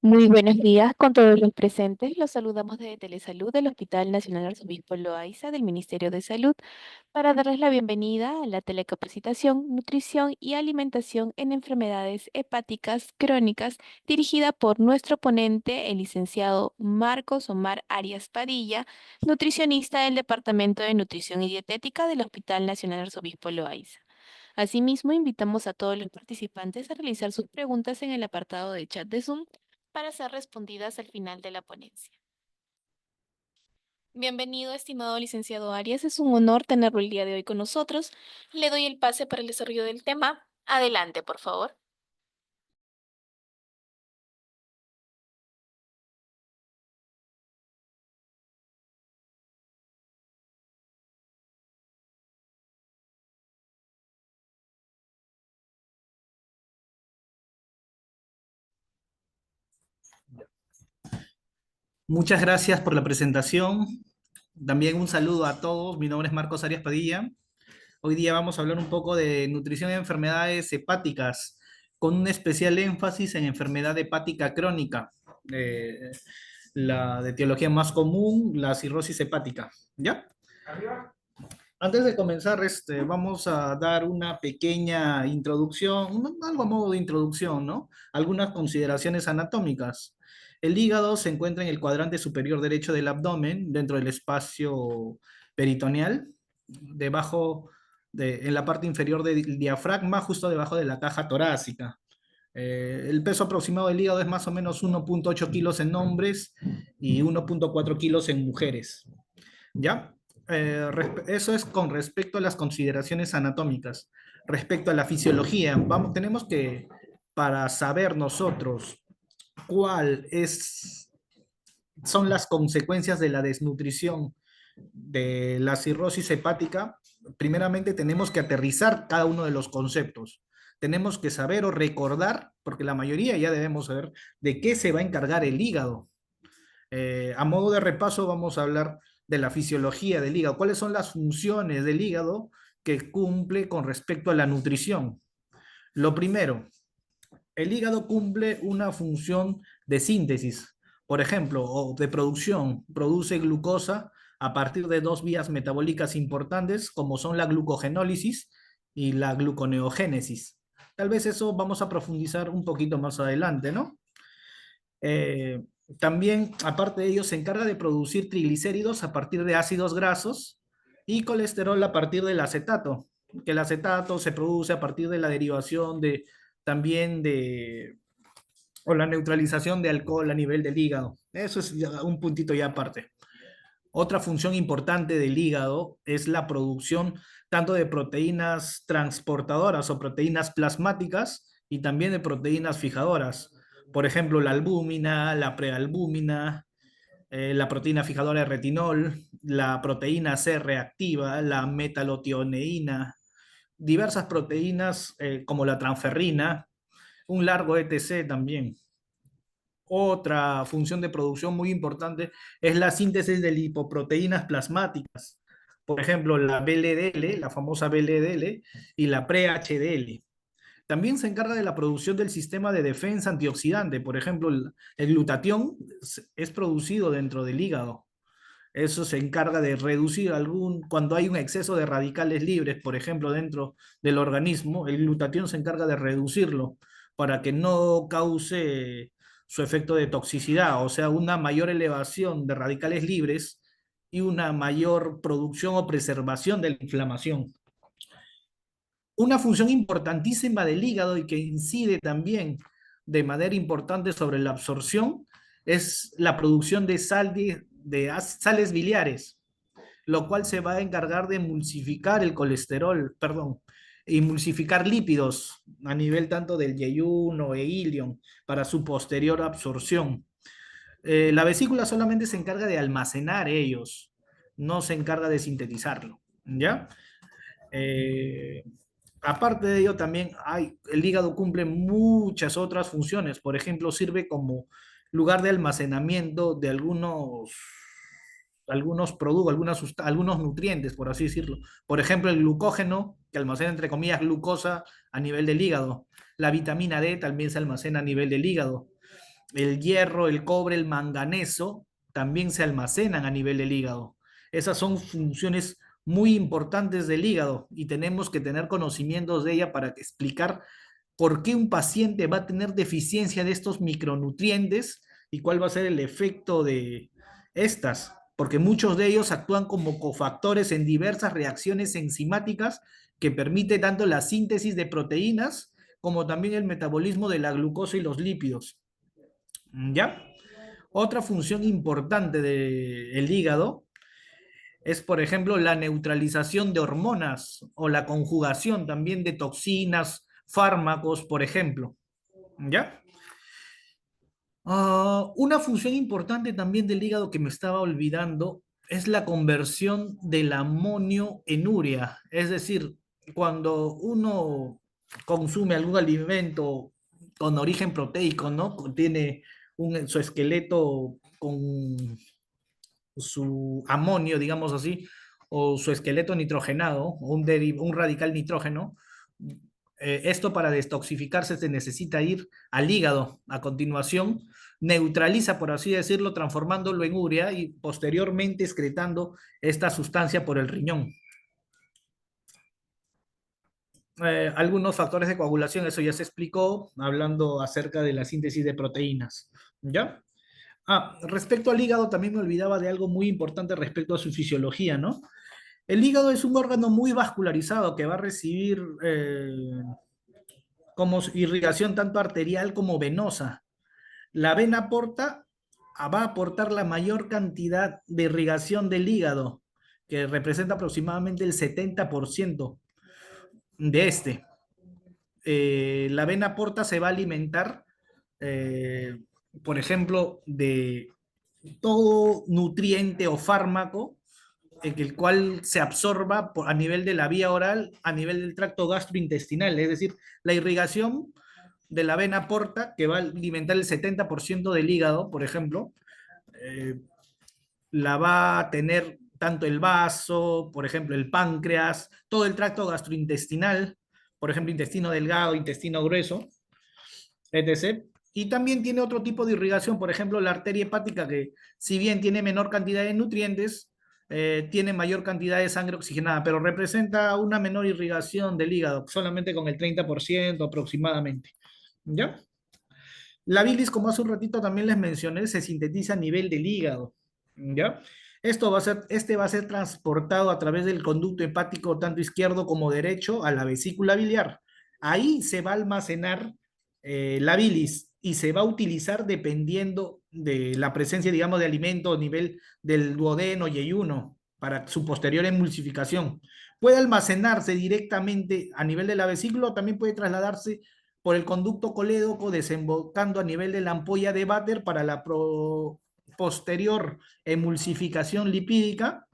Muy buenos días con todos los presentes. Los saludamos desde Telesalud del Hospital Nacional Arzobispo Loaiza del Ministerio de Salud para darles la bienvenida a la telecapacitación, nutrición y alimentación en enfermedades hepáticas crónicas dirigida por nuestro ponente, el licenciado Marcos Omar Arias Padilla, nutricionista del Departamento de Nutrición y Dietética del Hospital Nacional Arzobispo Loaiza. Asimismo, invitamos a todos los participantes a realizar sus preguntas en el apartado de chat de Zoom para ser respondidas al final de la ponencia. Bienvenido, estimado licenciado Arias. Es un honor tenerlo el día de hoy con nosotros. Le doy el pase para el desarrollo del tema. Adelante, por favor. Muchas gracias por la presentación. También un saludo a todos. Mi nombre es Marcos Arias Padilla. Hoy día vamos a hablar un poco de nutrición y enfermedades hepáticas, con un especial énfasis en enfermedad hepática crónica, eh, la de etiología más común, la cirrosis hepática. ¿Ya? Antes de comenzar, vamos a dar una pequeña introducción, algo a modo de introducción, ¿no? Algunas consideraciones anatómicas. El hígado se encuentra en el cuadrante superior derecho del abdomen, dentro del espacio peritoneal, en la parte inferior del diafragma, justo debajo de la caja torácica. El peso aproximado del hígado es más o menos 1,8 kilos en hombres y 1,4 kilos en mujeres. ¿Ya? Eso es con respecto a las consideraciones anatómicas. Respecto a la fisiología, tenemos que, para saber nosotros son las consecuencias de la desnutrición de la cirrosis hepática, primeramente tenemos que aterrizar cada uno de los conceptos. Tenemos que saber o recordar, porque la mayoría ya debemos saber, de qué se va a encargar el hígado. A modo de repaso vamos a hablar de la fisiología del hígado, cuáles son las funciones del hígado que cumple con respecto a la nutrición. Lo primero, el hígado cumple una función de síntesis, por ejemplo, o de producción, produce glucosa a partir de dos vías metabólicas importantes como son la glucogenólisis y la gluconeogénesis. Tal vez eso vamos a profundizar un poquito más adelante, ¿no? Eh, También, aparte de ello, se encarga de producir triglicéridos a partir de ácidos grasos y colesterol a partir del acetato, que el acetato se produce a partir de la derivación también o la neutralización de alcohol a nivel del hígado. Eso es ya un puntito ya aparte. Otra función importante del hígado es la producción tanto de proteínas transportadoras o proteínas plasmáticas y también de proteínas fijadoras. Por ejemplo, la albúmina, la prealbúmina, la proteína fijadora de retinol, la proteína C reactiva, la metalotioneína, diversas proteínas como la transferrina, un largo etc. también. Otra función de producción muy importante es la síntesis de lipoproteínas plasmáticas. Por ejemplo, la VLDL, la famosa VLDL, y la pre-HDL. También se encarga de la producción del sistema de defensa antioxidante. Por ejemplo, el glutatión es producido dentro del hígado. Eso se encarga de reducir cuando hay un exceso de radicales libres, por ejemplo, dentro del organismo, el glutatión se encarga de reducirlo para que no cause su efecto de toxicidad, o sea, una mayor elevación de radicales libres y una mayor producción o preservación de la inflamación. Una función importantísima del hígado y que incide también de manera importante sobre la absorción es la producción de sales biliares, lo cual se va a encargar de emulsificar el colesterol, perdón, emulsificar lípidos a nivel tanto del yeyuno e ilion para su posterior absorción. La vesícula solamente se encarga de almacenar ellos, no se encarga de sintetizarlo, ¿ya? Eh, Aparte de ello, también el hígado cumple muchas otras funciones. Por ejemplo, sirve como lugar de almacenamiento de algunos productos, algunos nutrientes, por así decirlo. Por ejemplo, el glucógeno, que almacena entre comillas glucosa a nivel del hígado. La vitamina D también se almacena a nivel del hígado. el hierro, el cobre, el manganeso, también se almacenan a nivel del hígado. Esas son funciones muy importantes del hígado y tenemos que tener conocimientos de ella para explicar por qué un paciente va a tener deficiencia de estos micronutrientes y cuál va a ser el efecto de estas, porque muchos de ellos actúan como cofactores en diversas reacciones enzimáticas que permite tanto la síntesis de proteínas como también el metabolismo de la glucosa y los lípidos. ¿Ya? Otra función importante del hígado es, por ejemplo, la neutralización de hormonas o la conjugación también de toxinas, fármacos, por ejemplo. ¿Ya? Una función importante también del hígado que me estaba olvidando es la conversión del amonio en urea. Es decir, cuando uno consume algún alimento con origen proteico, ¿no? Tiene su esqueleto con su amonio, digamos así, o su esqueleto nitrogenado, o un radical nitrógeno. Esto para detoxificarse se necesita ir al hígado a continuación, neutraliza, por así decirlo, transformándolo en urea y posteriormente excretando esta sustancia por el riñón. Algunos factores de coagulación, eso ya se explicó, hablando acerca de la síntesis de proteínas. ¿Ya? Respecto al hígado, también me olvidaba de algo muy importante respecto a su fisiología, ¿no? El hígado es un órgano muy vascularizado que va a recibir como irrigación tanto arterial como venosa. La vena va a aportar la mayor cantidad de irrigación del hígado, que representa aproximadamente el 70% de este. La vena porta se va a alimentar, eh, por ejemplo, de todo nutriente o fármaco el cual se absorba a nivel de la vía oral, a nivel del tracto gastrointestinal, es decir, la irrigación de la vena porta, que va a alimentar el 70% del hígado, por ejemplo, eh, la va a tener tanto el vaso, por ejemplo, el páncreas, todo el tracto gastrointestinal, por ejemplo, intestino delgado, intestino grueso, etc. Y también tiene otro tipo de irrigación, por ejemplo, la arteria hepática, que si bien tiene menor cantidad de nutrientes, tiene mayor cantidad de sangre oxigenada, pero representa una menor irrigación del hígado, solamente con el 30% aproximadamente. ¿Ya? La bilis, como hace un ratito también les mencioné, se sintetiza a nivel del hígado. ¿Ya? Este va a ser transportado a través del conducto hepático, tanto izquierdo como derecho, a la vesícula biliar. Ahí se va a almacenar la bilis y se va a utilizar dependiendo de la presencia, digamos, de alimento a nivel del duodeno y yeyuno para su posterior emulsificación. Puede almacenarse directamente a nivel de la vesícula o también puede trasladarse por el conducto colédoco, desembocando a nivel de la ampolla de Vater para la posterior emulsificación lipídica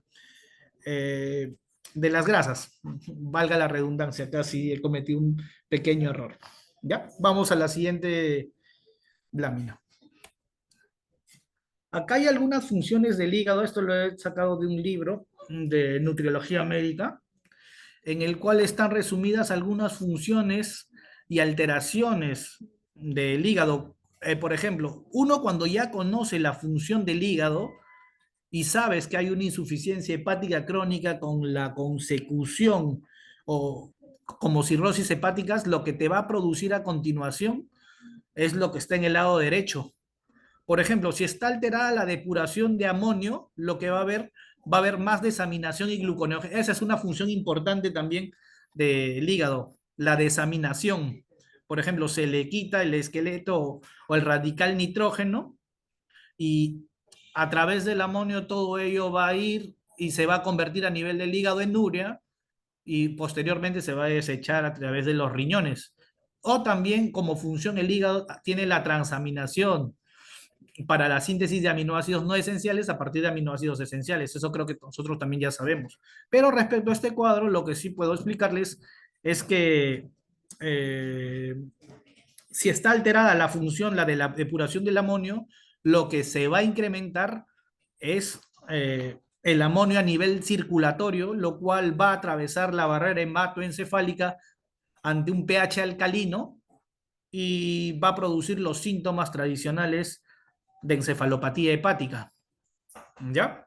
eh, de las grasas. Valga la redundancia, casi he cometido un pequeño error. ¿Ya? Vamos a la siguiente lámina. Acá hay algunas funciones del hígado, esto lo he sacado de un libro de nutriología médica, en el cual están resumidas algunas funciones y alteraciones del hígado. Por ejemplo, uno cuando ya conoce la función del hígado y sabes que hay una insuficiencia hepática crónica con la consecución o como cirrosis hepáticas, lo que te va a producir a continuación es lo que está en el lado derecho. Por ejemplo, si está alterada la depuración de amonio, lo que va a haber más desaminación y gluconeogenesis. Esa es una función importante también del hígado, la desaminación. Por ejemplo, se le quita el esqueleto o el radical nitrógeno y a través del amonio todo ello va a ir y se va a convertir a nivel del hígado en urea y posteriormente se va a desechar a través de los riñones. O también como función el hígado tiene la transaminación para la síntesis de aminoácidos no esenciales a partir de aminoácidos esenciales. Eso creo que nosotros también ya sabemos. Pero respecto a este cuadro, lo que sí puedo explicarles es que si está alterada la función, la de la depuración del amonio, lo que se va a incrementar es el amonio a nivel circulatorio, lo cual va a atravesar la barrera hematoencefálica ante un pH alcalino y va a producir los síntomas tradicionales de encefalopatía hepática. ¿Ya?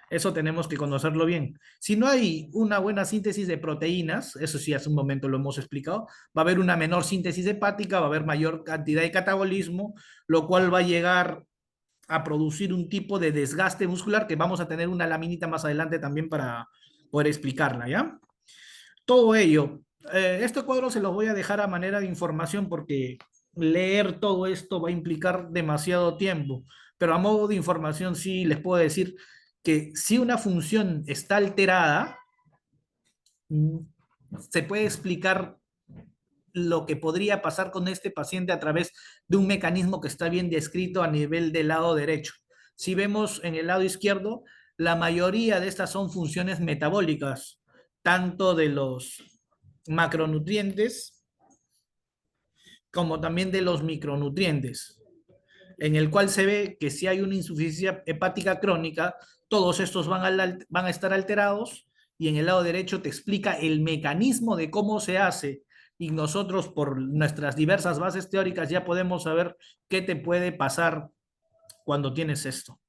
Eso tenemos que conocerlo bien. Si no hay una buena síntesis de proteínas, eso sí hace un momento lo hemos explicado, va a haber una menor síntesis hepática, va a haber mayor cantidad de catabolismo, lo cual va a llegar a producir un tipo de desgaste muscular que vamos a tener una laminita más adelante también para poder explicarla, ¿ya? Todo ello. Este cuadro se los voy a dejar a manera de información porque leer todo esto va a implicar demasiado tiempo, pero a modo de información sí les puedo decir que si una función está alterada, mm, se puede explicar lo que podría pasar con este paciente a través de un mecanismo que está bien descrito a nivel del lado derecho. Si vemos en el lado izquierdo, la mayoría de estas son funciones metabólicas, tanto de los macronutrientes como también de los micronutrientes, en el cual se ve que si hay una insuficiencia hepática crónica, todos estos van a estar alterados y en el lado derecho te explica el mecanismo de cómo se hace y nosotros por nuestras diversas bases teóricas ya podemos saber qué te puede pasar cuando tienes esto.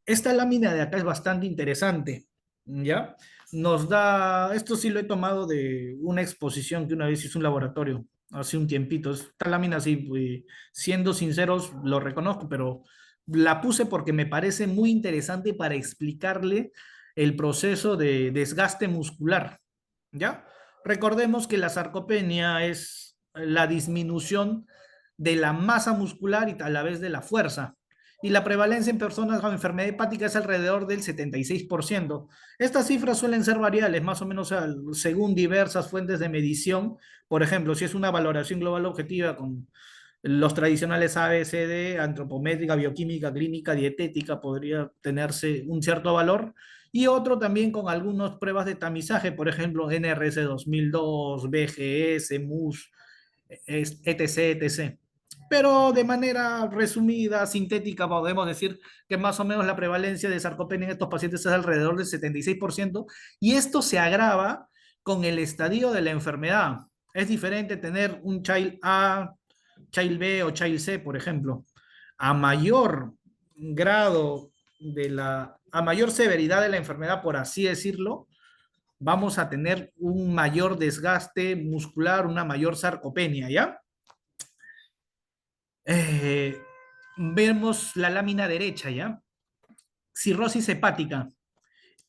Esta lámina de acá es bastante interesante, ¿ya? Nos da, esto sí lo he tomado de una exposición que una vez hizo un laboratorio, hace un tiempito. Esta lámina sí, siendo sinceros, lo reconozco, pero la puse porque me parece muy interesante para explicarle el proceso de desgaste muscular, ¿ya? Recordemos que la sarcopenia es la disminución de la masa muscular y a la vez de la fuerza y la prevalencia en personas con enfermedad hepática es alrededor del 76%. Estas cifras suelen ser variables, más o menos según diversas fuentes de medición. Por ejemplo, si es una valoración global objetiva con los tradicionales ABCD, antropométrica, bioquímica, clínica, dietética, podría tenerse un cierto valor. Y otro también con algunas pruebas de tamizaje, por ejemplo, NRS 2002, BGS, MUS, etc., etc. Pero de manera resumida, sintética, podemos decir que más o menos la prevalencia de sarcopenia en estos pacientes es alrededor del 76%, y esto se agrava con el estadio de la enfermedad. Es diferente tener un child A, child B o child C, por ejemplo. A mayor grado a mayor severidad de la enfermedad, por así decirlo, vamos a tener un mayor desgaste muscular, una mayor sarcopenia, ¿ya? Eh, Vemos la lámina derecha, ¿ya? Cirrosis hepática.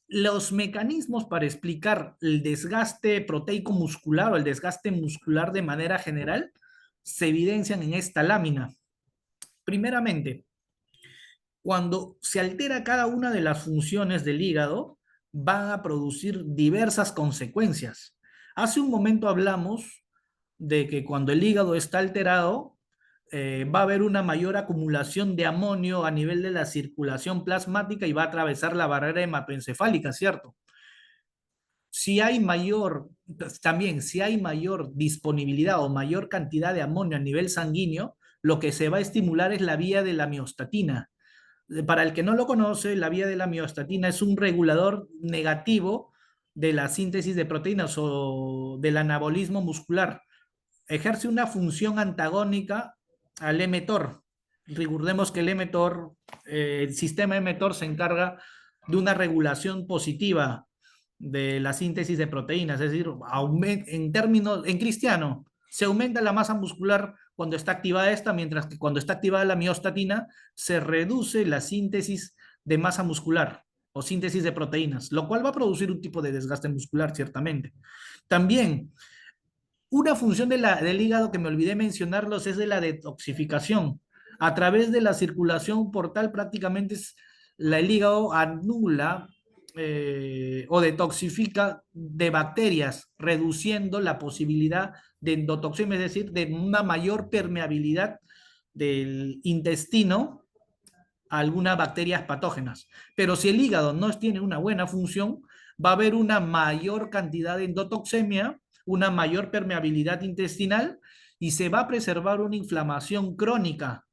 Los mecanismos para explicar el desgaste proteico muscular o el desgaste muscular de manera general se evidencian en esta lámina. Primeramente, cuando se altera cada una de las funciones del hígado, van a producir diversas consecuencias. Hace un momento hablamos de que cuando el hígado está alterado, va a haber una mayor acumulación de amonio a nivel de la circulación plasmática y va a atravesar la barrera hematoencefálica, ¿cierto? Si hay mayor, también si hay mayor disponibilidad o mayor cantidad de amonio a nivel sanguíneo, lo que se va a estimular es la vía de la miostatina. Para el que no lo conoce, la vía de la miostatina es un regulador negativo de la síntesis de proteínas o del anabolismo muscular. Ejerce una función antagónica al mTOR. Recordemos que el mTOR, el sistema mTOR se encarga de una regulación positiva de la síntesis de proteínas, es decir, en términos, en cristiano, se aumenta la masa muscular cuando está activada esta, mientras que cuando está activada la miostatina, se reduce la síntesis de masa muscular o síntesis de proteínas, lo cual va a producir un tipo de desgaste muscular, ciertamente. También, una función del hígado que me olvidé mencionarlos es de la detoxificación. A través de la circulación portal prácticamente el hígado anula o detoxifica de bacterias, reduciendo la posibilidad de endotoxemia, es decir, de una mayor permeabilidad del intestino a algunas bacterias patógenas. Pero si el hígado no tiene una buena función, va a haber una mayor cantidad de endotoxemia, una mayor permeabilidad intestinal y se va a preservar una inflamación crónica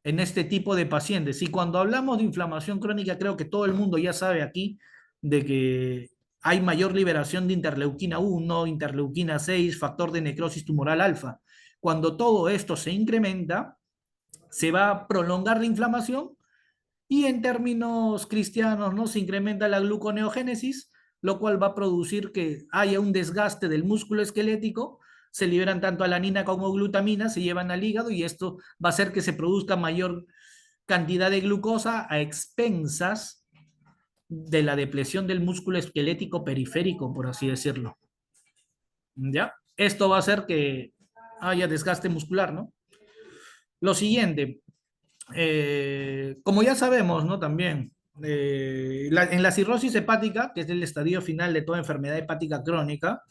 en este tipo de pacientes. Y cuando hablamos de inflamación crónica, creo que todo el mundo ya sabe aquí de que hay mayor liberación de interleuquina 1, interleuquina 6, factor de necrosis tumoral alfa. Cuando todo esto se incrementa, se va a prolongar la inflamación y en términos cristianos, ¿no? Se incrementa la gluconeogénesis, lo cual va a producir que haya un desgaste del músculo esquelético, se liberan tanto alanina como glutamina, se llevan al hígado y esto va a hacer que se produzca mayor cantidad de glucosa a expensas de la depresión del músculo esquelético periférico, por así decirlo. ¿Ya? Esto va a hacer que haya desgaste muscular, ¿no? Lo siguiente, como ya sabemos, ¿no? También, en la cirrosis hepática, que es el estadio final de toda enfermedad hepática crónica,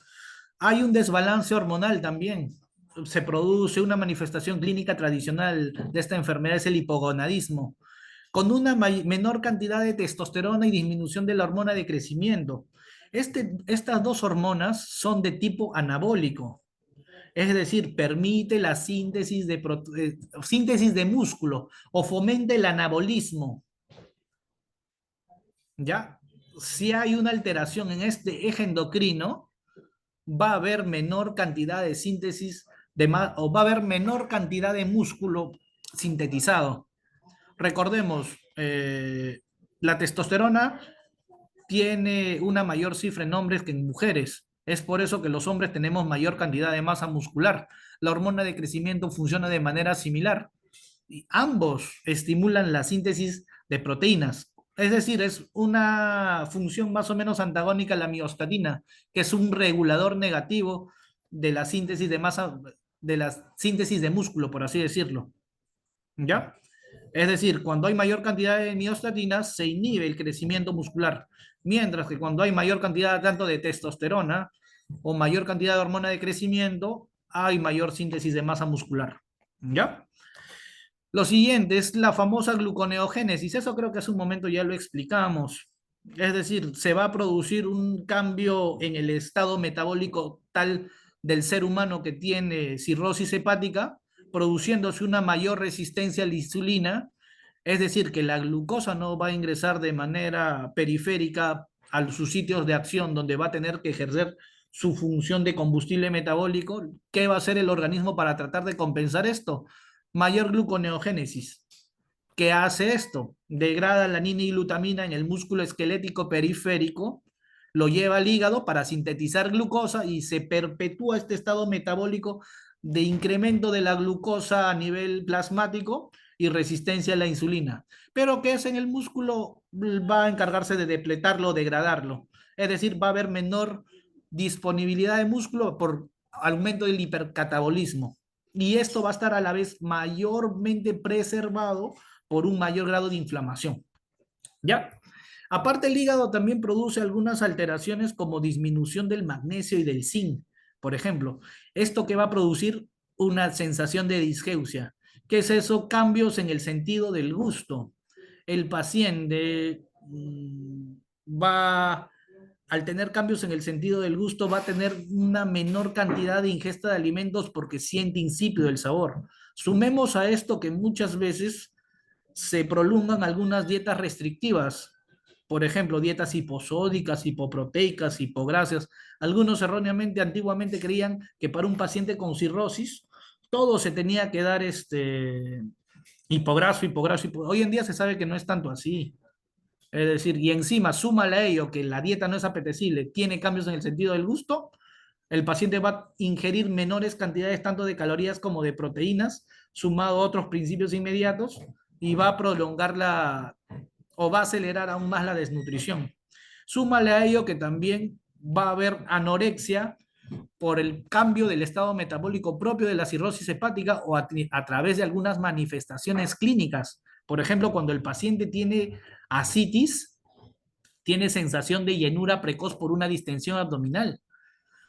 hay un desbalance hormonal también. Se produce una manifestación clínica tradicional de esta enfermedad, es el hipogonadismo, con una menor cantidad de testosterona y disminución de la hormona de crecimiento. Estas dos hormonas son de tipo anabólico, es decir, permite la síntesis de músculo o fomenta el anabolismo, ¿ya? Si hay una alteración en este eje endocrino, va a haber menor cantidad de síntesis o va a haber menor cantidad de músculo sintetizado. Recordemos, la testosterona tiene una mayor cifra en hombres que en mujeres. Es por eso que los hombres tenemos mayor cantidad de masa muscular. La hormona de crecimiento funciona de manera similar. Y ambos estimulan la síntesis de proteínas. Es decir, es una función más o menos antagónica a la miostatina, que es un regulador negativo de la síntesis de masa, de la síntesis de músculo, por así decirlo. ¿Ya? Es decir, cuando hay mayor cantidad de miostatinas, se inhibe el crecimiento muscular, mientras que cuando hay mayor cantidad tanto de testosterona o mayor cantidad de hormona de crecimiento, hay mayor síntesis de masa muscular. ¿Ya? Lo siguiente es la famosa gluconeogénesis. Eso creo que hace un momento ya lo explicamos. Es decir, se va a producir un cambio en el estado metabólico tal del ser humano que tiene cirrosis hepática, produciéndose una mayor resistencia a la insulina. Es decir, que la glucosa no va a ingresar de manera periférica a sus sitios de acción donde va a tener que ejercer su función de combustible metabólico. ¿Qué va a hacer el organismo para tratar de compensar esto? Mayor gluconeogénesis. ¿Qué hace esto? Degrada la alanina y glutamina en el músculo esquelético periférico, lo lleva al hígado para sintetizar glucosa y se perpetúa este estado metabólico de incremento de la glucosa a nivel plasmático y resistencia a la insulina. Pero ¿qué es en el músculo? Va a encargarse de depletarlo, degradarlo. Es decir, va a haber menor disponibilidad de músculo por aumento del hipercatabolismo. Y esto va a estar a la vez mayormente preservado por un mayor grado de inflamación. ¿Ya? Aparte, el hígado también produce algunas alteraciones como disminución del magnesio y del zinc, por ejemplo. Esto que va a producir una sensación de disgeusia. ¿Qué es eso? Cambios en el sentido del gusto. El paciente va, al tener cambios en el sentido del gusto, va a tener una menor cantidad de ingesta de alimentos porque siente insípido el sabor. Sumemos a esto que muchas veces se prolongan algunas dietas restrictivas, por ejemplo, dietas hiposódicas, hipoproteicas, hipográseas. Algunos erróneamente, antiguamente creían que para un paciente con cirrosis todo se tenía que dar hipograso, hipograso, hipograso. Hoy en día se sabe que no es tanto así. Es decir, y encima súmale a ello que la dieta no es apetecible, tiene cambios en el sentido del gusto, el paciente va a ingerir menores cantidades tanto de calorías como de proteínas, sumado a otros principios inmediatos, y va a prolongar o va a acelerar aún más la desnutrición. Súmale a ello que también va a haber anorexia por el cambio del estado metabólico propio de la cirrosis hepática o a través de algunas manifestaciones clínicas. Por ejemplo, cuando el paciente tiene ascitis, tiene sensación de llenura precoz por una distensión abdominal.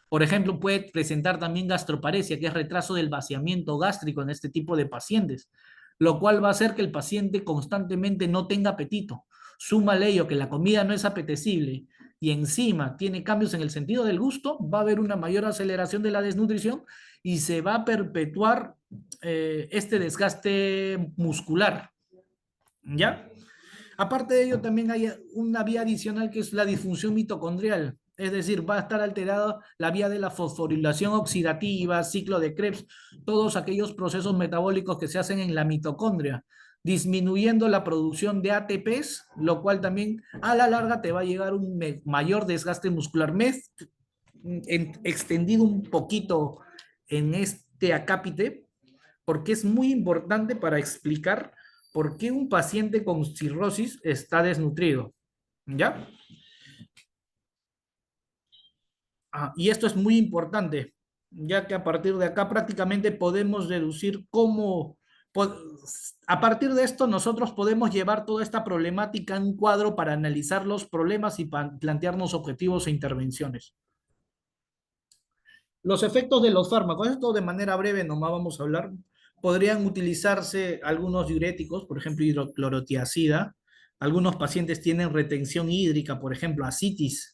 Por ejemplo, puede presentar también gastroparesia, que es retraso del vaciamiento gástrico en este tipo de pacientes, lo cual va a hacer que el paciente constantemente no tenga apetito. Súmale ello que la comida no es apetecible y encima tiene cambios en el sentido del gusto, va a haber una mayor aceleración de la desnutrición y se va a perpetuar este desgaste muscular. ¿Ya? Aparte de ello, también hay una vía adicional que es la disfunción mitocondrial. Es decir, va a estar alterada la vía de la fosforilación oxidativa, ciclo de Krebs, todos aquellos procesos metabólicos que se hacen en la mitocondria, disminuyendo la producción de ATPs, lo cual también a la larga te va a llegar un mayor desgaste muscular. Me he extendido un poquito en este acápite porque es muy importante para explicar por qué un paciente con cirrosis está desnutrido. ¿Ya? Y esto es muy importante, ya que a partir de acá prácticamente podemos deducir cómo, a partir de esto nosotros podemos llevar toda esta problemática en un cuadro para analizar los problemas y plantearnos objetivos e intervenciones. Los efectos de los fármacos, esto de manera breve nomás vamos a hablar. Podrían utilizarse algunos diuréticos, por ejemplo, hidroclorotiazida. Algunos pacientes tienen retención hídrica, por ejemplo, ascitis.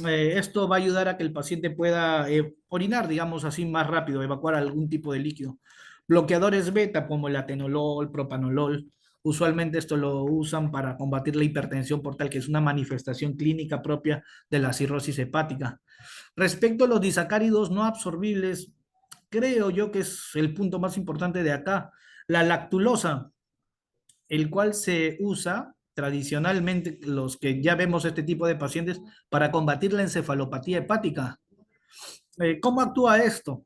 Esto va a ayudar a que el paciente pueda orinar, digamos así, más rápido, evacuar algún tipo de líquido. Bloqueadores beta, como el atenolol, propanolol, usualmente esto lo usan para combatir la hipertensión portal, que es una manifestación clínica propia de la cirrosis hepática. Respecto a los disacáridos no absorbibles, creo yo que es el punto más importante de acá. La lactulosa, el cual se usa tradicionalmente, los que ya vemos este tipo de pacientes, para combatir la encefalopatía hepática. ¿Cómo actúa esto?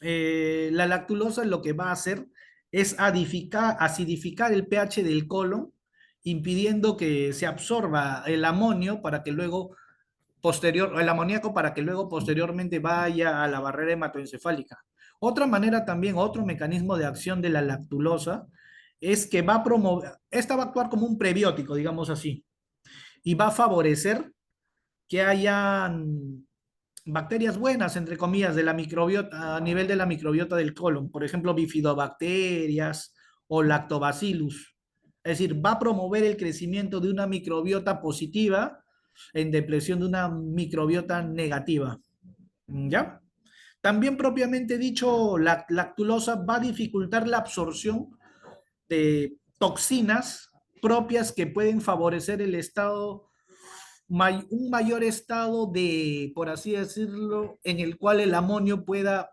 La lactulosa lo que va a hacer es acidificar el pH del colon, impidiendo que se absorba el amonio para que luego el amoníaco para que luego posteriormente vaya a la barrera hematoencefálica. Otra manera también, otro mecanismo de acción de la lactulosa es que va a promover, esta va a actuar como un prebiótico, digamos así, y va a favorecer que hayan bacterias buenas, entre comillas, de la microbiota, a nivel de la microbiota del colon, por ejemplo, bifidobacterias o lactobacillus. Es decir, va a promover el crecimiento de una microbiota positiva en depresión de una microbiota negativa. ¿Ya? También propiamente dicho, la lactulosa va a dificultar la absorción de toxinas propias que pueden favorecer el estado, un mayor estado de, por así decirlo, en el cual el amonio pueda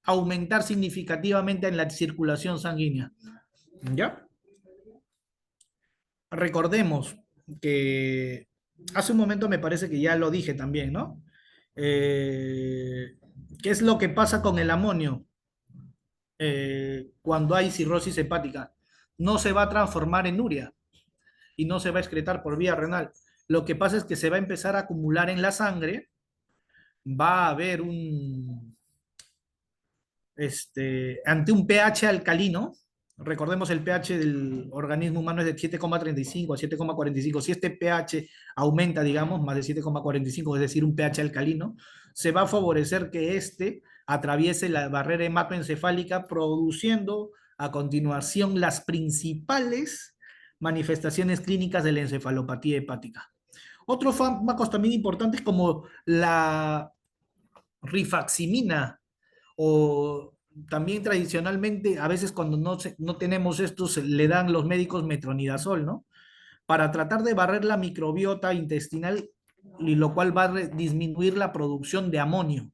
aumentar significativamente en la circulación sanguínea. ¿Ya? Recordemos que hace un momento me parece que ya lo dije también, ¿no? Eh, ¿Qué es lo que pasa con el amonio cuando hay cirrosis hepática? No se va a transformar en urea y no se va a excretar por vía renal. Lo que pasa es que se va a empezar a acumular en la sangre, va a haber ante un pH alcalino. Recordemos el pH del organismo humano es de 7,35 a 7,45. Si este pH aumenta, digamos, más de 7,45, es decir, un pH alcalino, se va a favorecer que éste atraviese la barrera hematoencefálica, produciendo a continuación las principales manifestaciones clínicas de la encefalopatía hepática. Otros fármacos también importantes como la rifaximina o también tradicionalmente, a veces cuando no tenemos esto, le dan los médicos metronidazol, ¿no? Para tratar de barrer la microbiota intestinal, y lo cual va a disminuir la producción de amonio.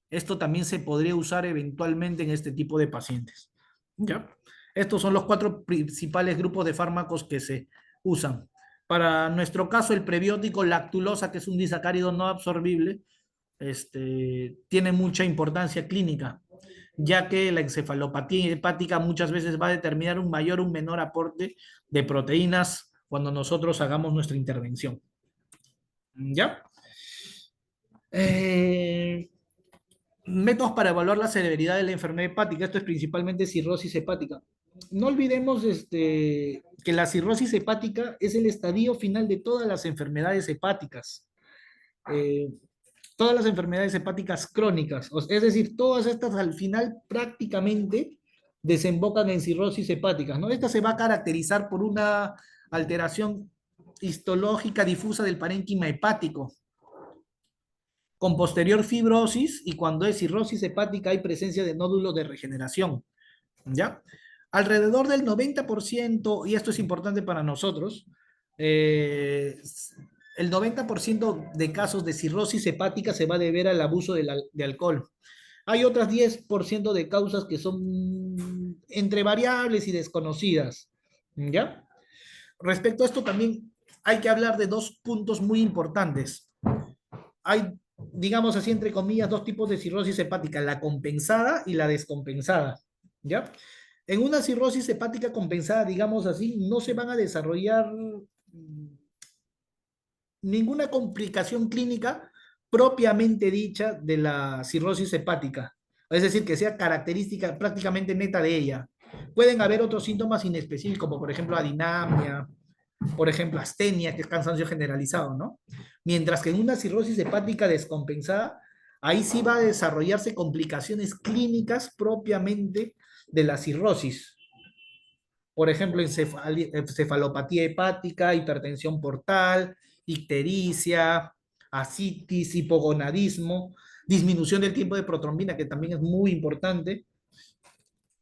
Esto también se podría usar eventualmente en este tipo de pacientes. ¿Ya? Estos son los cuatro principales grupos de fármacos que se usan. Para nuestro caso, el prebiótico lactulosa, que es un disacárido no absorbible, tiene mucha importancia clínica, ya que la encefalopatía hepática muchas veces va a determinar un mayor o un menor aporte de proteínas cuando nosotros hagamos nuestra intervención. ¿Ya? Eh, Métodos para evaluar la severidad de la enfermedad hepática. Esto es principalmente cirrosis hepática. No olvidemos que la cirrosis hepática es el estadio final de todas las enfermedades hepáticas. Eh, Todas las enfermedades hepáticas crónicas, es decir, todas estas al final prácticamente desembocan en cirrosis hepática, ¿no? Esta se va a caracterizar por una alteración histológica difusa del parénquima hepático, con posterior fibrosis, y cuando es cirrosis hepática hay presencia de nódulos de regeneración, ¿ya? Alrededor del 90%, y esto es importante para nosotros, eh, el 90% de casos de cirrosis hepática se va a deber al abuso de alcohol. Hay otras 10% de causas que son entre variables y desconocidas. ¿Ya? Respecto a esto también hay que hablar de dos puntos muy importantes. Hay, digamos así, entre comillas, dos tipos de cirrosis hepática, la compensada y la descompensada. ¿Ya? En una cirrosis hepática compensada, digamos así, no se van a desarrollar ninguna complicación clínica propiamente dicha de la cirrosis hepática. Es decir, que sea característica prácticamente neta de ella. Pueden haber otros síntomas inespecíficos, como por ejemplo adinamia, por ejemplo astenia, que es cansancio generalizado, ¿no? Mientras que en una cirrosis hepática descompensada, ahí sí va a desarrollarse complicaciones clínicas propiamente de la cirrosis. Por ejemplo, encefalopatía hepática, hipertensión portal, ictericia, ascitis, hipogonadismo, disminución del tiempo de protrombina, que también es muy importante,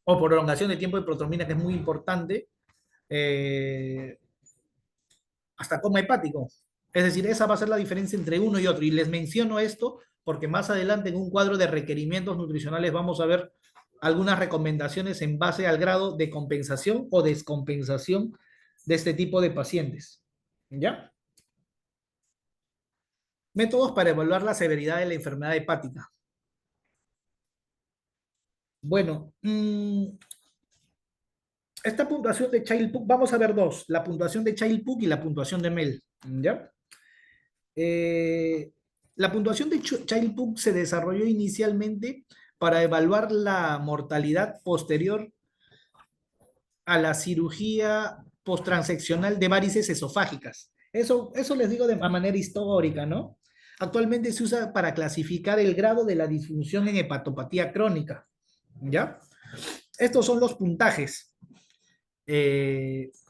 o prolongación del tiempo de protrombina, que es muy importante, eh, hasta coma hepático. Es decir, esa va a ser la diferencia entre uno y otro. Y les menciono esto porque más adelante en un cuadro de requerimientos nutricionales vamos a ver algunas recomendaciones en base al grado de compensación o descompensación de este tipo de pacientes. ¿Ya? Métodos para evaluar la severidad de la enfermedad hepática. Bueno, esta puntuación de Child-Pugh, vamos a ver dos, la puntuación de Child-Pugh y la puntuación de Mel. ¿Ya? La puntuación de Child-Pugh se desarrolló inicialmente para evaluar la mortalidad posterior a la cirugía posttranseccional de varices esofágicas. Eso les digo de manera histórica, ¿no? Actualmente se usa para clasificar el grado de la disfunción en hepatopatía crónica, ¿ya? Estos son los puntajes.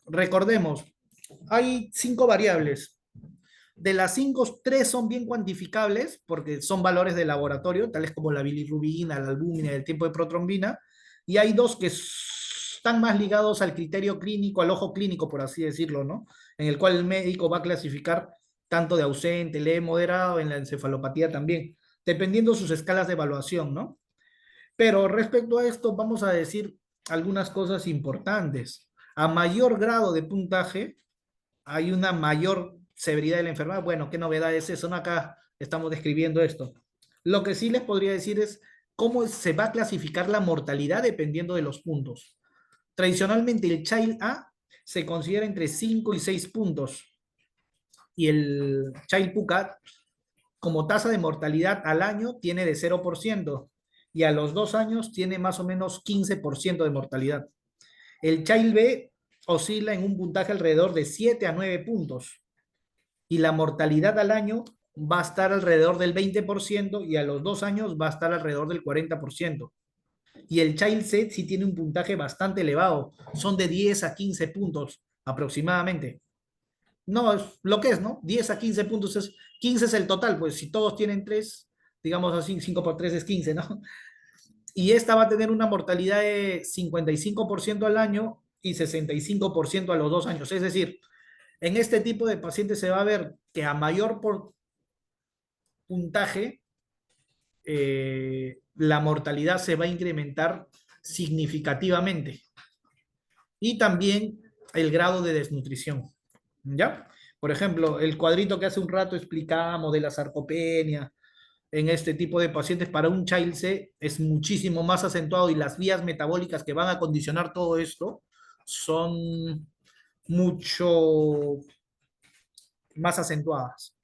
Recordemos, hay 5 variables. De las 5, 3 son bien cuantificables porque son valores de laboratorio, tales como la bilirrubina, la albúmina y el tiempo de protrombina, y hay dos que están más ligados al criterio clínico, al ojo clínico, por así decirlo, ¿no? En el cual el médico va a clasificar tanto de ausente, leve, moderado, en la encefalopatía también, dependiendo sus escalas de evaluación, ¿no? Pero respecto a esto, vamos a decir algunas cosas importantes. A mayor grado de puntaje, hay una mayor severidad de la enfermedad. Bueno, ¿qué novedades son? Acá estamos describiendo esto. Lo que sí les podría decir es cómo se va a clasificar la mortalidad dependiendo de los puntos. Tradicionalmente el Child A se considera entre 5 y 6 puntos y el Child Pucat como tasa de mortalidad al año tiene de 0% y a los 2 años tiene más o menos 15% de mortalidad. El Child B oscila en un puntaje alrededor de 7 a 9 puntos y la mortalidad al año va a estar alrededor del 20% y a los 2 años va a estar alrededor del 40%. Y el Child Set sí tiene un puntaje bastante elevado, son de 10 a 15 puntos aproximadamente. No, es lo que es, ¿no? 10 a 15 puntos, 15 es el total, pues si todos tienen 3, digamos así, 5 por 3 es 15, ¿no? Y esta va a tener una mortalidad de 55% al año y 65% a los 2 años. Es decir, en este tipo de pacientes se va a ver que a mayor puntaje, la mortalidad se va a incrementar significativamente. Y también el grado de desnutrición. ¿Ya? Por ejemplo, el cuadrito que hace un rato explicábamos de la sarcopenia en este tipo de pacientes para un Child C es muchísimo más acentuado y las vías metabólicas que van a condicionar todo esto son mucho más acentuadas.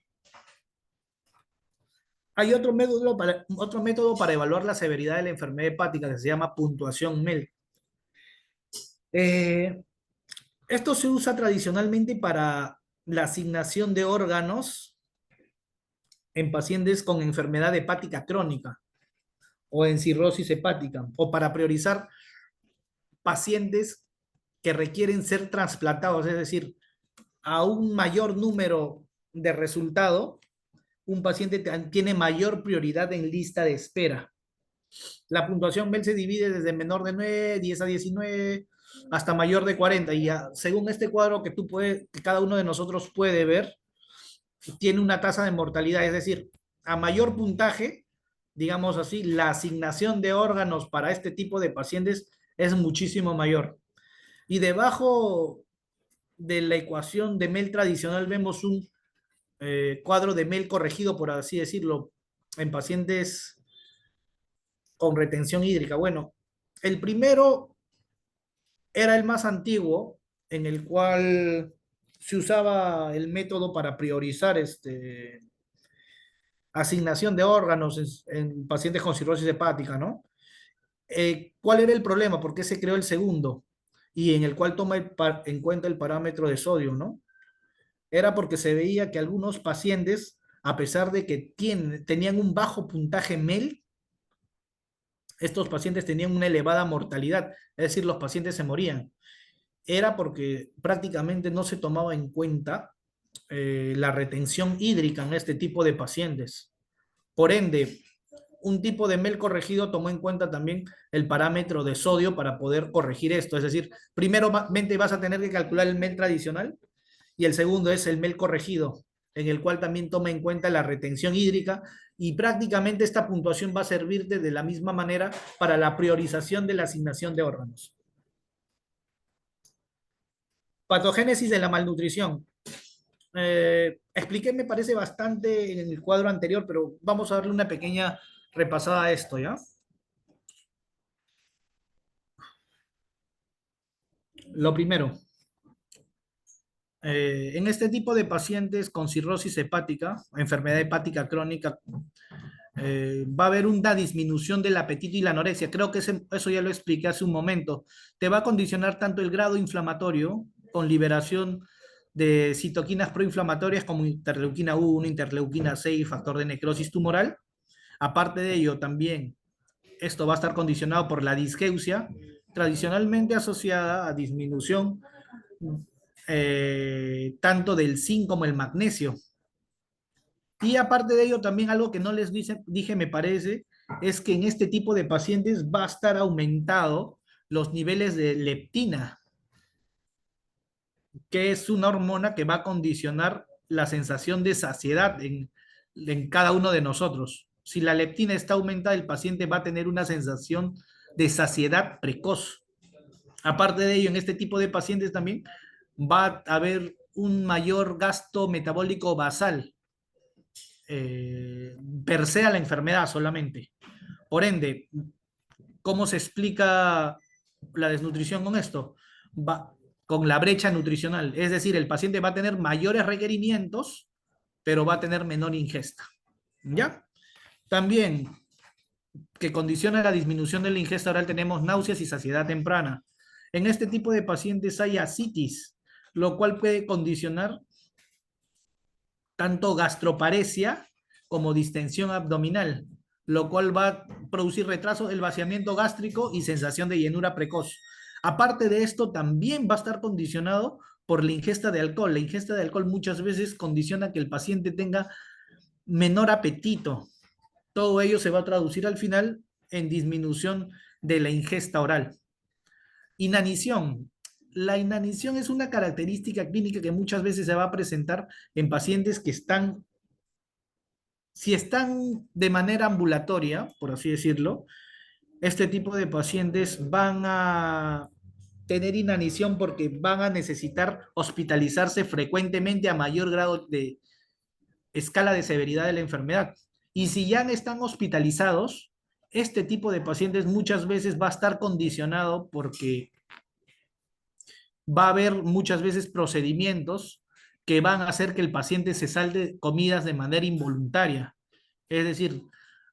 Hay otro método para evaluar la severidad de la enfermedad hepática que se llama puntuación MEL. Eh, Esto se usa tradicionalmente para la asignación de órganos en pacientes con enfermedad hepática crónica o en cirrosis hepática, o para priorizar pacientes que requieren ser trasplantados, es decir, a un mayor número de resultado, un paciente tiene mayor prioridad en lista de espera. La puntuación MEL se divide desde menor de 9, 10 a 19, hasta mayor de 40. Y ya, según este cuadro que cada uno de nosotros puede ver, tiene una tasa de mortalidad, es decir, a mayor puntaje, digamos así, la asignación de órganos para este tipo de pacientes es muchísimo mayor. Y debajo de la ecuación de MEL tradicional vemos un cuadro de MEL corregido, por así decirlo, en pacientes con retención hídrica. Bueno, el primero era el más antiguo, en el cual se usaba el método para priorizar asignación de órganos en pacientes con cirrosis hepática, ¿no? ¿Cuál era el problema? ¿Por qué se creó el segundo? Y en el cual toma en cuenta el parámetro de sodio, ¿no? Era porque se veía que algunos pacientes, a pesar de que tenían un bajo puntaje MEL, estos pacientes tenían una elevada mortalidad, es decir, los pacientes se morían. Era porque prácticamente no se tomaba en cuenta la retención hídrica en este tipo de pacientes. Por ende, un tipo de MEL corregido tomó en cuenta también el parámetro de sodio para poder corregir esto. Es decir, primeramente vas a tener que calcular el MEL tradicional y el segundo es el MEL corregido, en el cual también toma en cuenta la retención hídrica y prácticamente esta puntuación va a servirte de la misma manera para la priorización de la asignación de órganos. Patogénesis de la malnutrición. Expliqué, me parece bastante en el cuadro anterior, pero vamos a darle una pequeña repasada a esto, ¿ya? Lo primero, en este tipo de pacientes con cirrosis hepática, enfermedad hepática crónica, va a haber una disminución del apetito y la anorexia. Creo que eso ya lo expliqué hace un momento. Te va a condicionar tanto el grado inflamatorio con liberación de citoquinas proinflamatorias como interleuquina 1, interleuquina 6, factor de necrosis tumoral. Aparte de ello, también esto va a estar condicionado por la disgeusia, tradicionalmente asociada a disminución tanto del zinc como el magnesio. Y aparte de ello, también algo que no les dije, me parece, es que en este tipo de pacientes va a estar aumentado los niveles de leptina, que es una hormona que va a condicionar la sensación de saciedad en cada uno de nosotros. Si la leptina está aumentada, el paciente va a tener una sensación de saciedad precoz. Aparte de ello, en este tipo de pacientes también va a haber un mayor gasto metabólico basal, per se a la enfermedad solamente. Por ende, ¿cómo se explica la desnutrición con esto? Con la brecha nutricional. Es decir, el paciente va a tener mayores requerimientos, pero va a tener menor ingesta. ¿Ya? También, que condiciona la disminución de la ingesta oral, tenemos náuseas y saciedad temprana. En este tipo de pacientes hay ascitis, lo cual puede condicionar tanto gastroparesia como distensión abdominal, lo cual va a producir retraso del vaciamiento gástrico y sensación de llenura precoz. Aparte de esto, también va a estar condicionado por la ingesta de alcohol. La ingesta de alcohol muchas veces condiciona que el paciente tenga menor apetito. Todo ello se va a traducir al final en disminución de la ingesta oral. Inanición. La inanición es una característica clínica que muchas veces se va a presentar en pacientes que están, si están de manera ambulatoria, por así decirlo, este tipo de pacientes van a tener inanición porque van a necesitar hospitalizarse frecuentemente a mayor grado de escala de severidad de la enfermedad. Y si ya están hospitalizados, este tipo de pacientes muchas veces va a estar condicionado porque va a haber muchas veces procedimientos que van a hacer que el paciente se salte comidas de manera involuntaria. Es decir,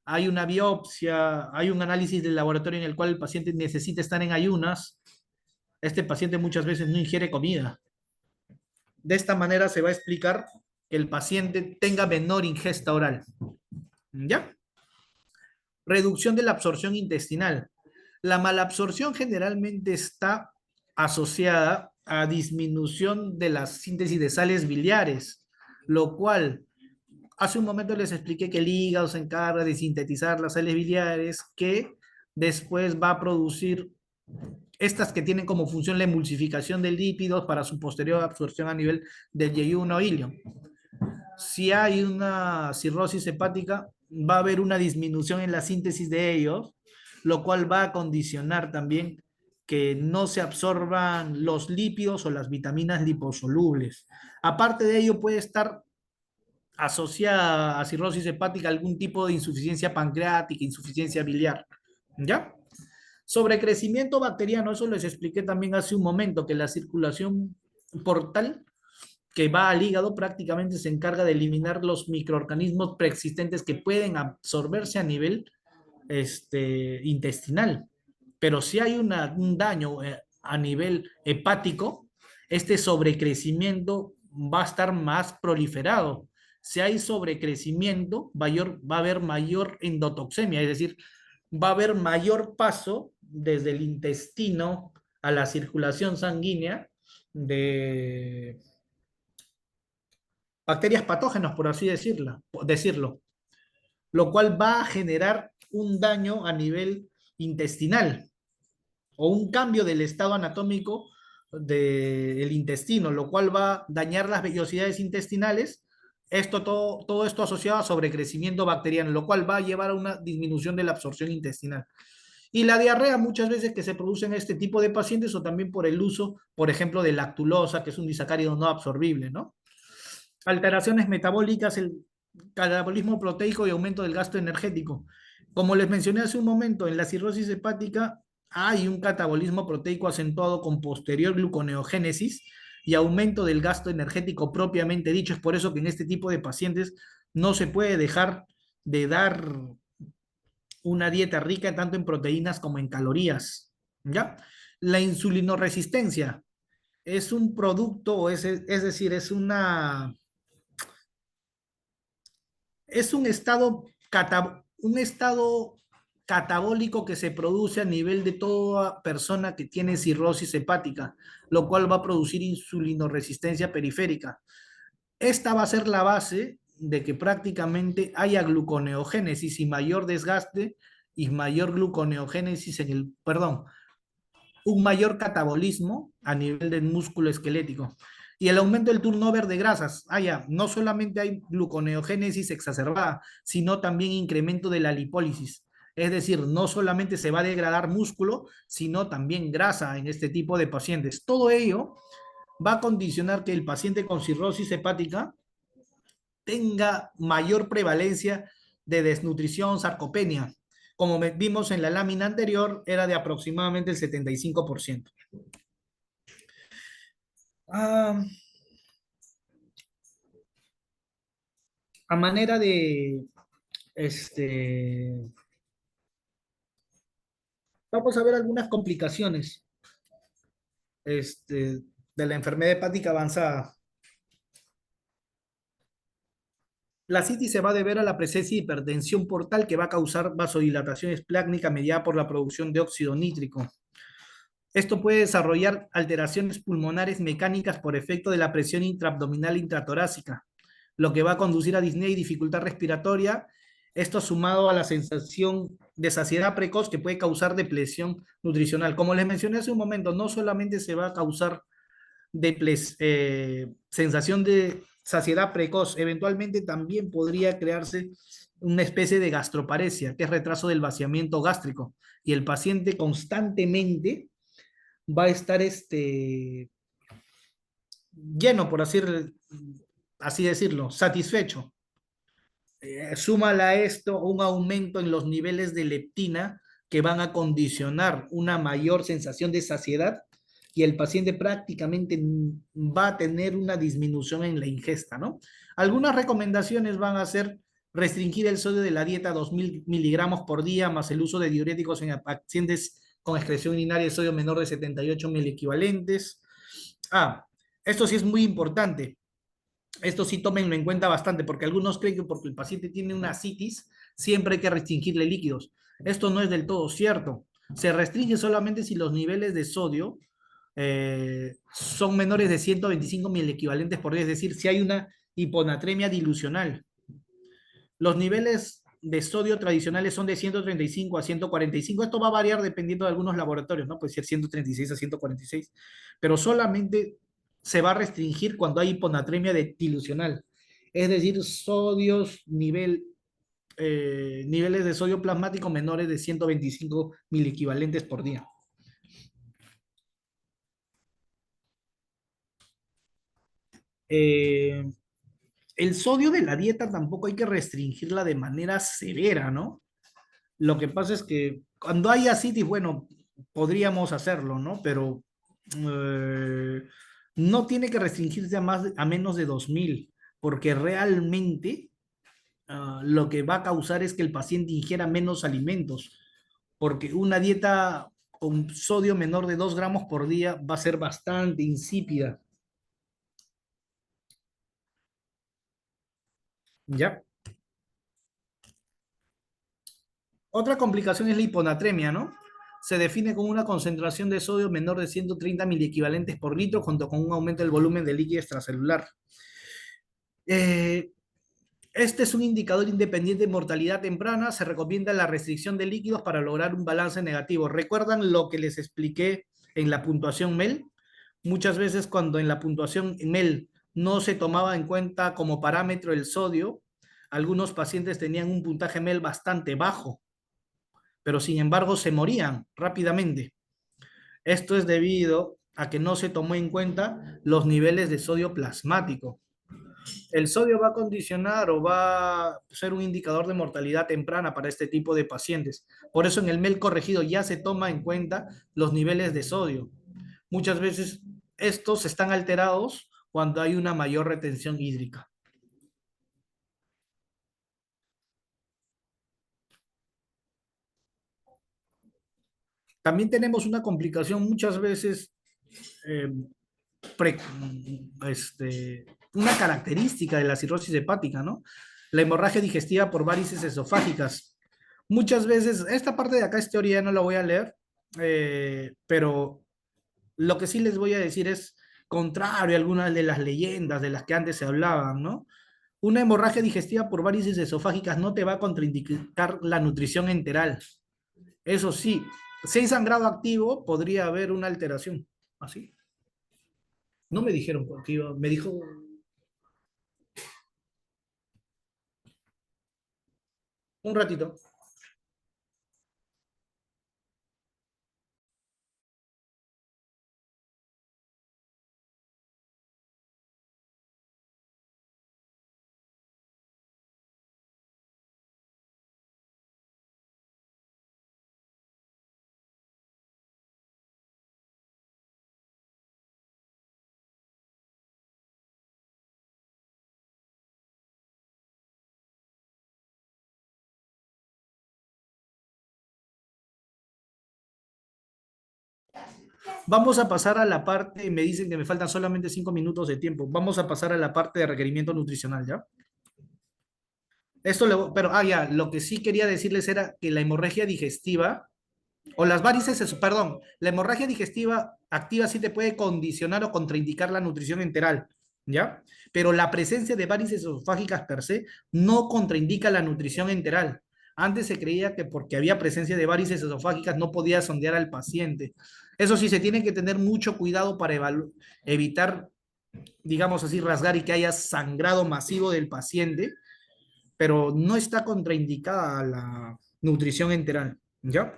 hay una biopsia, hay un análisis del laboratorio en el cual el paciente necesita estar en ayunas. Este paciente muchas veces no ingiere comida. De esta manera se va a explicar que el paciente tenga menor ingesta oral. ¿Ya? Reducción de la absorción intestinal. La malabsorción generalmente está asociada a disminución de la síntesis de sales biliares, lo cual hace un momento les expliqué que el hígado se encarga de sintetizar las sales biliares que después va a producir estas que tienen como función la emulsificación de lípidos para su posterior absorción a nivel del yeyuno o ilion. Si hay una cirrosis hepática, va a haber una disminución en la síntesis de ellos, lo cual va a condicionar también que no se absorban los lípidos o las vitaminas liposolubles. Aparte de ello, puede estar asociada a cirrosis hepática algún tipo de insuficiencia pancreática, insuficiencia biliar. ¿Ya? Sobrecrecimiento bacteriano, eso les expliqué también hace un momento, que la circulación portal que va al hígado prácticamente se encarga de eliminar los microorganismos preexistentes que pueden absorberse a nivel intestinal. Pero si hay un daño a nivel hepático, este sobrecrecimiento va a estar más proliferado. Si hay sobrecrecimiento, va a haber mayor endotoxemia, es decir, va a haber mayor paso desde el intestino a la circulación sanguínea de bacterias patógenas, por así decirlo, lo cual va a generar un daño a nivel intestinal o un cambio del estado anatómico del intestino, lo cual va a dañar las vellosidades intestinales. Todo esto asociado a sobrecrecimiento bacteriano, lo cual va a llevar a una disminución de la absorción intestinal. Y la diarrea muchas veces que se produce en este tipo de pacientes o también por el uso, por ejemplo, de lactulosa, que es un disacárido no absorbible, ¿no? Alteraciones metabólicas, el catabolismo proteico y aumento del gasto energético. Como les mencioné hace un momento, en la cirrosis hepática hay un catabolismo proteico acentuado con posterior gluconeogénesis y aumento del gasto energético propiamente dicho. Es por eso que en este tipo de pacientes no se puede dejar de dar una dieta rica tanto en proteínas como en calorías. ¿Ya? La insulinoresistencia es un producto, es decir, es un estado catabólico que se produce a nivel de toda persona que tiene cirrosis hepática, lo cual va a producir insulinoresistencia periférica. Esta va a ser la base de que prácticamente haya gluconeogénesis y mayor desgaste y mayor gluconeogénesis perdón, un mayor catabolismo a nivel del músculo esquelético. Y el aumento del turnover de grasas. No solamente hay gluconeogénesis exacerbada, sino también incremento de la lipólisis. Es decir, no solamente se va a degradar músculo, sino también grasa en este tipo de pacientes. Todo ello va a condicionar que el paciente con cirrosis hepática tenga mayor prevalencia de desnutrición, sarcopenia. Como vimos en la lámina anterior, era de aproximadamente el 75%. Ah, a manera de, este, vamos a ver algunas complicaciones de la enfermedad hepática avanzada. La citis se va a deber a la presencia de hipertensión portal que va a causar vasodilatación esplácnica mediada por la producción de óxido nítrico. Esto puede desarrollar alteraciones pulmonares mecánicas por efecto de la presión intraabdominal intratorácica, lo que va a conducir a disnea y dificultad respiratoria. Esto sumado a la sensación de saciedad precoz que puede causar depresión nutricional. Como les mencioné hace un momento, no solamente se va a causar sensación de saciedad precoz, eventualmente también podría crearse una especie de gastroparesia, que es retraso del vaciamiento gástrico, y el paciente constantemente va a estar lleno, por así decirlo, satisfecho. Súmala a esto un aumento en los niveles de leptina que van a condicionar una mayor sensación de saciedad y el paciente prácticamente va a tener una disminución en la ingesta, ¿no? Algunas recomendaciones van a ser restringir el sodio de la dieta a 2000 miligramos por día, más el uso de diuréticos en pacientes con excreción urinaria de sodio menor de 78 equivalentes. Esto sí es muy importante. Esto sí tómenlo en cuenta bastante, porque algunos creen que porque el paciente tiene una citis, siempre hay que restringirle líquidos. Esto no es del todo cierto. Se restringe solamente si los niveles de sodio son menores de 125 equivalentes por día, es decir, si hay una hiponatremia dilucional. Los niveles de sodio tradicionales son de 135 a 145. Esto va a variar dependiendo de algunos laboratorios, ¿no? Puede ser 136 a 146, pero solamente se va a restringir cuando hay hiponatremia dilucional. es decir, niveles de sodio plasmático menores de 125 miliequivalentes por día. Eh, el sodio de la dieta tampoco hay que restringirla de manera severa, ¿no? Lo que pasa es que cuando hay asitis, bueno, podríamos hacerlo, ¿no? Pero eh, no tiene que restringirse a menos de 2000, porque realmente lo que va a causar es que el paciente ingiera menos alimentos, porque una dieta con sodio menor de 2 gramos por día va a ser bastante insípida, ¿ya? Otra complicación es la hiponatremia, ¿no? Se define como una concentración de sodio menor de 130 miliequivalentes por litro junto con un aumento del volumen de líquido extracelular. Eh, este es un indicador independiente de mortalidad temprana. Se recomienda la restricción de líquidos para lograr un balance negativo. ¿Recuerdan lo que les expliqué en la puntuación MEL? Muchas veces cuando en la puntuación MEL no se tomaba en cuenta como parámetro el sodio, algunos pacientes tenían un puntaje MEL bastante bajo, pero sin embargo se morían rápidamente. Esto es debido a que no se tomó en cuenta los niveles de sodio plasmático. El sodio va a condicionar o va a ser un indicador de mortalidad temprana para este tipo de pacientes. Por eso en el MEL corregido ya se toma en cuenta los niveles de sodio. Muchas veces estos están alterados cuando hay una mayor retención hídrica. También tenemos una complicación muchas veces eh, pre- este, una característica de la cirrosis hepática, ¿no? La hemorragia digestiva por varices esofágicas. Muchas veces, esta parte de acá es teoría, no la voy a leer, pero lo que sí les voy a decir es contrario a algunas de las leyendas de las que antes se hablaban, ¿no? Una hemorragia digestiva por varices esofágicas no te va a contraindicar la nutrición enteral. Eso sí, si hay sangrado activo, podría haber una alteración. ¿Así? No me dijeron porque iba, me dijo un ratito. Vamos a pasar a la parte, me dicen que me faltan solamente 5 minutos de tiempo. Vamos a pasar a la parte de requerimiento nutricional, ¿ya? Pero, ya, lo que sí quería decirles era que la hemorragia digestiva, o las varices, perdón, la hemorragia digestiva activa sí te puede condicionar o contraindicar la nutrición enteral, ¿ya? Pero la presencia de varices esofágicas per se no contraindica la nutrición enteral. Antes se creía que porque había presencia de varices esofágicas no podía sondear al paciente. Eso sí, se tiene que tener mucho cuidado para evitar, digamos así, rasgar y que haya sangrado masivo del paciente, pero no está contraindicada la nutrición enteral, ¿ya?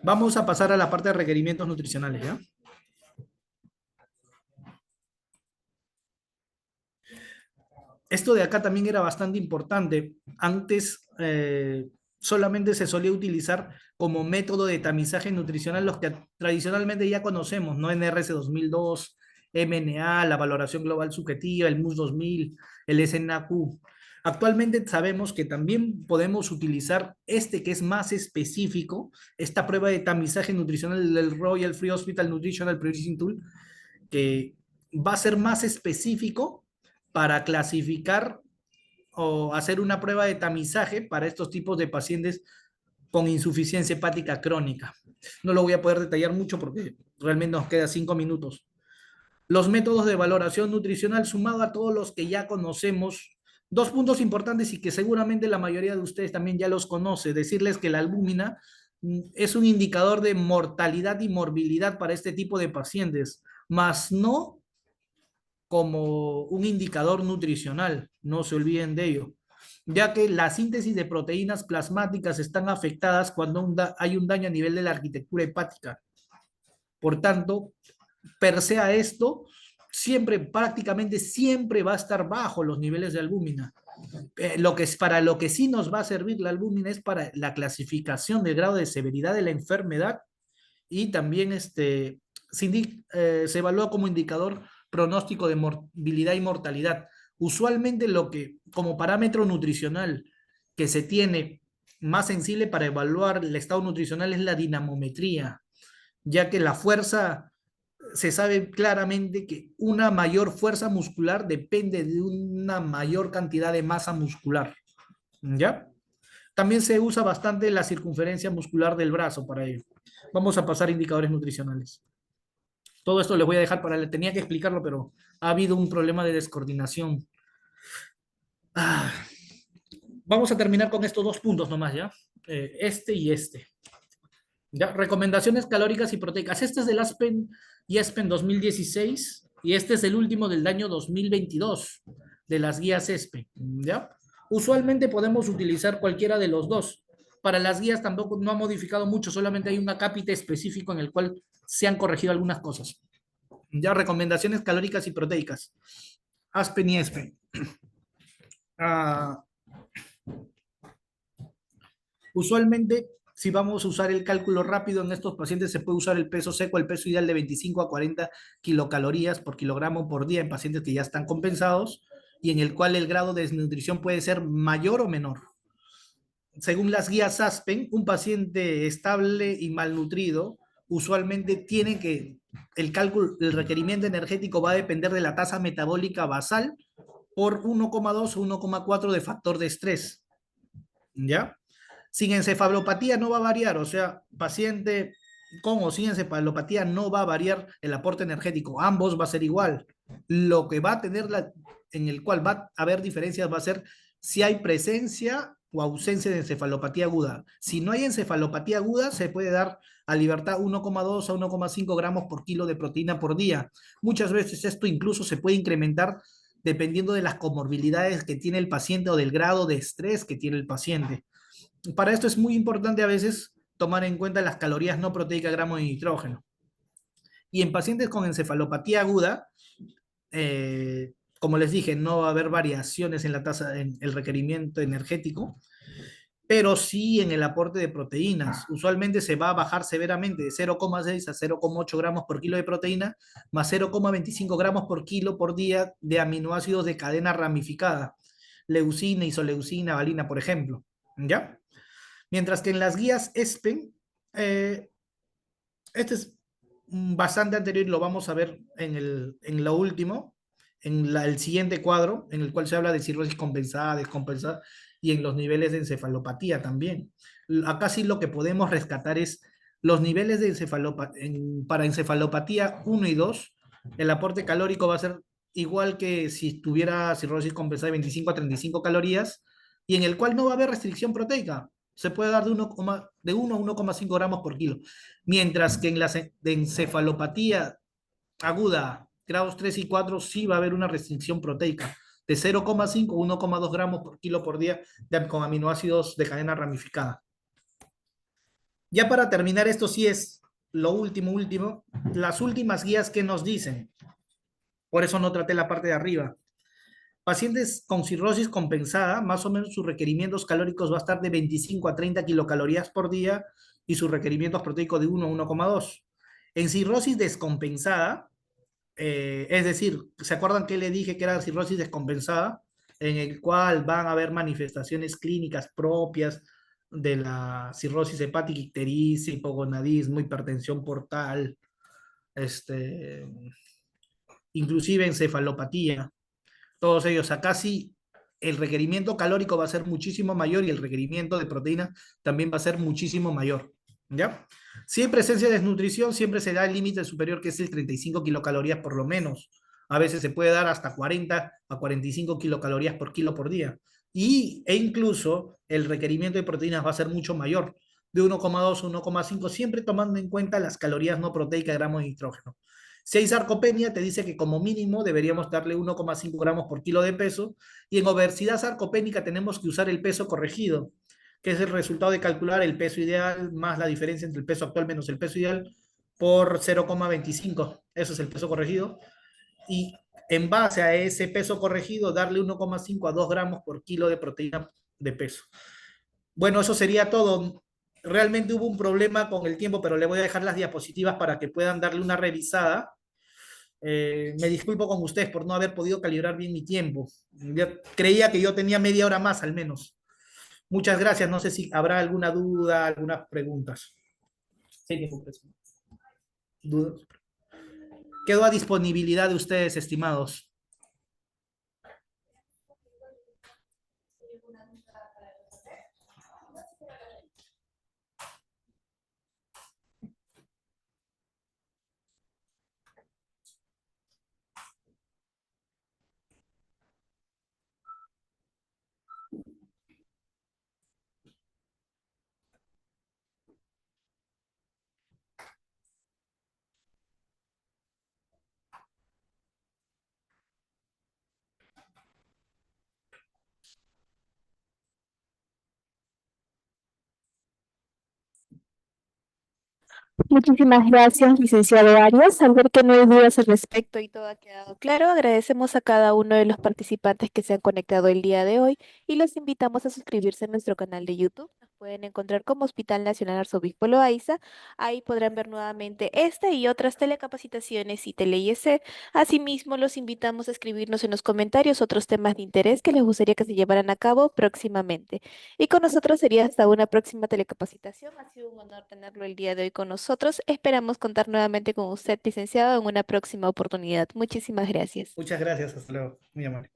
Vamos a pasar a la parte de requerimientos nutricionales, ¿ya? Esto de acá también era bastante importante. Antes solamente se solía utilizar como método de tamizaje nutricional los que tradicionalmente ya conocemos, ¿no? NRS 2002, MNA, la valoración global subjetiva, el MUS 2000, el SNAQ. Actualmente sabemos que también podemos utilizar este que es más específico, esta prueba de tamizaje nutricional del Royal Free Hospital Nutritional Pricing Tool, que va a ser más específico para clasificar o hacer una prueba de tamizaje para estos tipos de pacientes con insuficiencia hepática crónica. No lo voy a poder detallar mucho porque realmente nos queda 5 minutos. Los métodos de valoración nutricional sumado a todos los que ya conocemos. Dos puntos importantes y que seguramente la mayoría de ustedes también ya los conoce. Decirles que la albúmina es un indicador de mortalidad y morbilidad para este tipo de pacientes, más no como un indicador nutricional. No se olviden de ello, ya que la síntesis de proteínas plasmáticas están afectadas cuando hay un daño a nivel de la arquitectura hepática. Por tanto, per se a esto, siempre, prácticamente siempre va a estar bajo los niveles de albúmina. Para lo que sí nos va a servir la albúmina es para la clasificación del grado de severidad de la enfermedad y también se evalúa como indicador pronóstico de morbilidad y mortalidad. Usualmente lo que como parámetro nutricional que se tiene más sensible para evaluar el estado nutricional es la dinamometría, ya que la fuerza se sabe claramente que una mayor fuerza muscular depende de una mayor cantidad de masa muscular, ¿ya? También se usa bastante la circunferencia muscular del brazo para ello. Vamos a pasar a indicadores nutricionales. Todo esto les voy a dejar tenía que explicarlo, pero ha habido un problema de descoordinación. Ah, vamos a terminar con estos dos puntos nomás, ¿ya? Este y este. ¿Ya? Recomendaciones calóricas y proteicas. Este es del Aspen y Aspen 2016 y este es el último del año 2022 de las guías ESPE. ¿Ya? Usualmente podemos utilizar cualquiera de los dos. Para las guías tampoco no ha modificado mucho, solamente hay un acápite específico en el cual se han corregido algunas cosas. Ya, recomendaciones calóricas y proteicas. Aspen y ESPE. Ah, usualmente, si vamos a usar el cálculo rápido en estos pacientes, se puede usar el peso seco, el peso ideal de 25 a 40 kilocalorías por kilogramo por día en pacientes que ya están compensados y en el cual el grado de desnutrición puede ser mayor o menor. Según las guías Aspen, un paciente estable y malnutrido usualmente tiene que, el cálculo, el requerimiento energético va a depender de la tasa metabólica basal por 1,2 o 1,4 de factor de estrés. ¿Ya? Sin encefalopatía no va a variar, o sea, paciente con o sin encefalopatía no va a variar el aporte energético, ambos va a ser igual. Lo que va a tener en el cual va a haber diferencias va a ser si hay presencia o ausencia de encefalopatía aguda. Si no hay encefalopatía aguda, se puede dar a libertad 1,2 a 1,5 gramos por kilo de proteína por día. Muchas veces esto incluso se puede incrementar dependiendo de las comorbilidades que tiene el paciente o del grado de estrés que tiene el paciente. Para esto es muy importante a veces tomar en cuenta las calorías no proteicas gramo de nitrógeno. Y en pacientes con encefalopatía aguda, como les dije, no va a haber variaciones en la tasa, en el requerimiento energético, pero sí en el aporte de proteínas. Usualmente se va a bajar severamente de 0,6 a 0,8 gramos por kilo de proteína, más 0,25 gramos por kilo por día de aminoácidos de cadena ramificada, leucina, isoleucina, valina, por ejemplo. ¿Ya? Mientras que en las guías ESPEN, eh, este es bastante anterior, lo vamos a ver en lo último, el siguiente cuadro, en el cual se habla de cirrosis compensada, descompensada, y en los niveles de encefalopatía también. Acá sí lo que podemos rescatar es los niveles de para encefalopatía 1 y 2, el aporte calórico va a ser igual que si tuviera cirrosis compensada de 25 a 35 calorías, y en el cual no va a haber restricción proteica. Se puede dar de 1 a 1,5 gramos por kilo. Mientras que en la de encefalopatía aguda, grados 3 y 4, sí va a haber una restricción proteica de 0,5 a 1,2 gramos por kilo por día con aminoácidos de cadena ramificada. Ya para terminar, esto sí es lo último, las últimas guías que nos dicen. Por eso no traté la parte de arriba. Pacientes con cirrosis compensada, más o menos sus requerimientos calóricos va a estar de 25 a 30 kilocalorías por día y sus requerimientos proteicos de 1 a 1,2. En cirrosis descompensada, es decir, ¿se acuerdan que le dije que era cirrosis descompensada? En el cual van a haber manifestaciones clínicas propias de la cirrosis hepática, ictericia, hipogonadismo, hipertensión portal, este, inclusive encefalopatía. Todos ellos, acá sí, el requerimiento calórico va a ser muchísimo mayor y el requerimiento de proteína también va a ser muchísimo mayor. ¿Ya? Si hay presencia de desnutrición, siempre se da el límite superior, que es el 35 kilocalorías por lo menos. A veces se puede dar hasta 40 a 45 kilocalorías por kilo por día. E incluso el requerimiento de proteínas va a ser mucho mayor, de 1,2 a 1,5, siempre tomando en cuenta las calorías no proteicas, gramos de nitrógeno. Si hay sarcopenia, te dice que como mínimo deberíamos darle 1,5 gramos por kilo de peso, y en obesidad sarcopénica tenemos que usar el peso corregido, que es el resultado de calcular el peso ideal más la diferencia entre el peso actual menos el peso ideal por 0,25. Eso es el peso corregido. Y en base a ese peso corregido, darle 1,5 a 2 gramos por kilo de proteína de peso. Bueno, eso sería todo. Realmente hubo un problema con el tiempo, pero le voy a dejar las diapositivas para que puedan darle una revisada. Me disculpo con ustedes por no haber podido calibrar bien mi tiempo. Yo creía que yo tenía media hora más al menos. Muchas gracias. No sé si habrá alguna duda, algunas preguntas. Sí, ningún problema. ¿Dudas? Quedo a disponibilidad de ustedes, estimados. Muchísimas gracias, licenciado Arias. Al ver que no hay dudas al respecto y todo ha quedado claro, agradecemos a cada uno de los participantes que se han conectado el día de hoy y los invitamos a suscribirse a nuestro canal de YouTube. Nos pueden encontrar como Hospital Nacional Arzobispo Loaiza. Ahí podrán ver nuevamente esta y otras telecapacitaciones y tele-IEC. Asimismo, los invitamos a escribirnos en los comentarios otros temas de interés que les gustaría que se llevaran a cabo próximamente. Y con nosotros sería hasta una próxima telecapacitación. Ha sido un honor tenerlo el día de hoy con nosotros. Esperamos contar nuevamente con usted, licenciado, en una próxima oportunidad. Muchísimas gracias. Muchas gracias. Hasta luego. Muy amable.